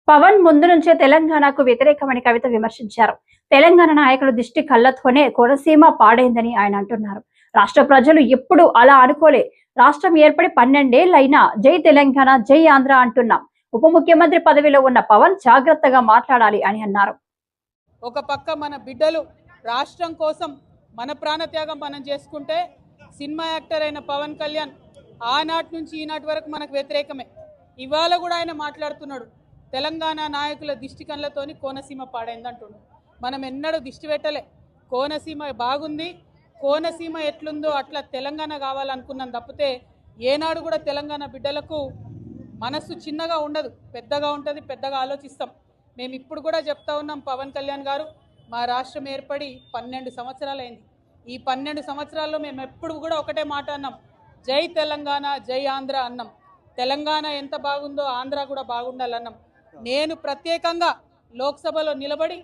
పవన్ ముందు నుంచే తెలంగాణకు వ్యతిరేకమని కవిత విమర్శించారు. తెలంగాణ నాయకుల దిష్టి కళ్లతోనే కోనసీమ పాడైందని ఆయన అంటున్నారు. రాష్ట్ర ప్రజలు ఎప్పుడు అలా అనుకోలే. రాష్ట్రం ఏర్పడి 12 ఏళ్లైనా జై తెలంగాణ జై ఆంధ్ర అంటున్నాం. ఉప ముఖ్యమంత్రి పదవిలో ఉన్న పవన్ జాగ్రత్తగా మాట్లాడాలి అని అన్నారు. ఒక పక్క మన బిడ్డలు రాష్ట్రం కోసం మన ప్రాణత్యాగం మనం చేసుకుంటే సినిమా యాక్టర్ అయిన పవన్ కళ్యాణ్ ఆనాటి నుంచి ఈనాటి వరకు మనకు వ్యతిరేకమే. ఇవాళ కూడా ఆయన మాట్లాడుతున్నాడు, తెలంగాణ నాయకుల దిష్టి కళ్ళతోని కోనసీమ పాడైంది అంటున్నాడు. మనం ఎన్నడూ దిష్టి పెట్టలే. కోనసీమ బాగుంది, కోనసీమ ఎట్లుందో అట్లా తెలంగాణ కావాలనుకున్నాం తప్పితే ఏనాడు కూడా తెలంగాణ బిడ్డలకు మనస్సు చిన్నగా ఉండదు, పెద్దగా ఉంటుంది, పెద్దగా ఆలోచిస్తాం. మేము ఇప్పుడు కూడా చెప్తా ఉన్నాం, పవన్ కళ్యాణ్ గారు మా రాష్ట్రం ఏర్పడి 12 సంవత్సరాలైంది. ఈ 12 సంవత్సరాల్లో మేము ఎప్పుడు కూడా ఒకటే మాట అన్నాం, జై తెలంగాణ జై ఆంధ్ర అన్నాం. తెలంగాణ ఎంత బాగుందో ఆంధ్ర కూడా బాగుండాలన్నాం. నేను ప్రత్యేకంగా లోక్సభలో నిలబడి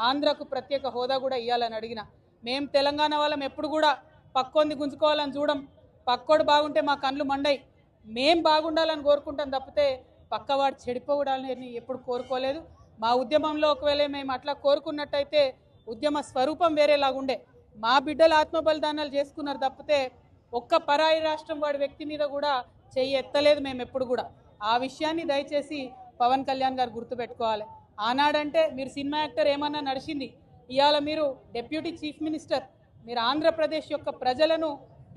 ఆంధ్రకు ప్రత్యేక హోదా కూడా ఇవ్వాలని అడిగిన. మేము తెలంగాణ వాళ్ళం ఎప్పుడు కూడా పక్కొంది గుంజుకోవాలని చూడం. పక్కోడు బాగుంటే మా కళ్ళు మండయి. మేం బాగుండాలని కోరుకుంటాం తప్పితే పక్కవాడు చెడిపోవడాలని ఎప్పుడు కోరుకోలేదు. మా ఉద్యమంలో ఒకవేళ మేము అట్లా కోరుకున్నట్టయితే ఉద్యమ స్వరూపం వేరేలాగుండే. మా బిడ్డలు ఆత్మబలిదానాలు చేసుకున్నారు తప్పితే ఒక్క పరాయి రాష్ట్రం వాడి వ్యక్తి మీద కూడా చెయ్యి ఎత్తలేదు మేము ఎప్పుడు కూడా. ఆ విషయాన్ని దయచేసి పవన్ కళ్యాణ్ గారు గుర్తుపెట్టుకోవాలి. ఆనాడంటే మీరు సినిమా యాక్టర్ ఏమన్నా నడిచింది, ఇవాళ మీరు డిప్యూటీ చీఫ్ మినిస్టర్. మీరు ఆంధ్రప్రదేశ్ యొక్క ప్రజలను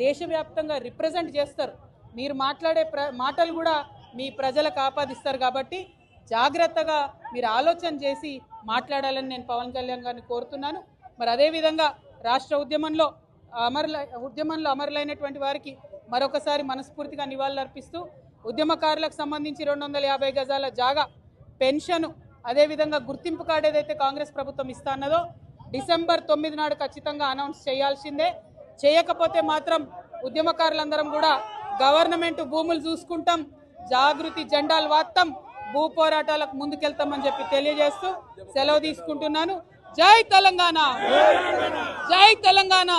దేశవ్యాప్తంగా రిప్రజెంట్ చేస్తారు. మీరు మాట్లాడే మాటలు కూడా మీ ప్రజలకు ఆపాదిస్తారు. కాబట్టి జాగ్రత్తగా మీరు ఆలోచన చేసి మాట్లాడాలని నేను పవన్ కళ్యాణ్ గారిని కోరుతున్నాను. మరి అదేవిధంగా రాష్ట్ర ఉద్యమంలో అమరులైనటువంటి వారికి మరొకసారి మనస్ఫూర్తిగా నివాళులర్పిస్తూ ఉద్యమకారులకు సంబంధించి 250 గజాల జాగా, పెన్షను, అదేవిధంగా గుర్తింపు కార్డు ఏదైతే కాంగ్రెస్ ప్రభుత్వం ఇస్తా అన్నదో డిసెంబర్ 9 నాడు ఖచ్చితంగా అనౌన్స్ చేయాల్సిందే. చేయకపోతే మాత్రం ఉద్యమకారులందరం కూడా గవర్నమెంట్ భూములు చూసుకుంటాం, జాగృతి జెండాలు వాత్తాం, భూ పోరాటాలకు ముందుకెళ్తామని చెప్పి తెలియజేస్తూ సెలవు తీసుకుంటున్నాను. జై తెలంగాణ, జై తెలంగాణ.